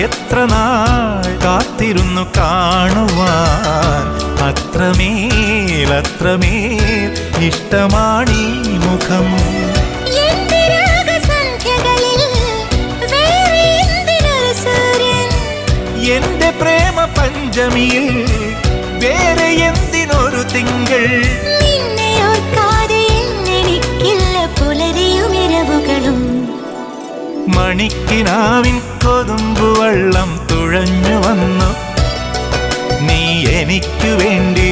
എത്ര നാൾ കാത്തിരുന്നു കാണുവാൻ, അത്രമേൽ അത്രമേൽ ഇഷ്ടമാണീ മുഖം. എന്റെ പ്രേമ പഞ്ചമിയിൽ വേറെ എന്തിനൊരു തിങ്കൾ. മണിക്കിനാവിൻ കൊതുമ്പുവെള്ളം തുഴഞ്ഞു വന്നു, നീ എനിക്കു വേണ്ടി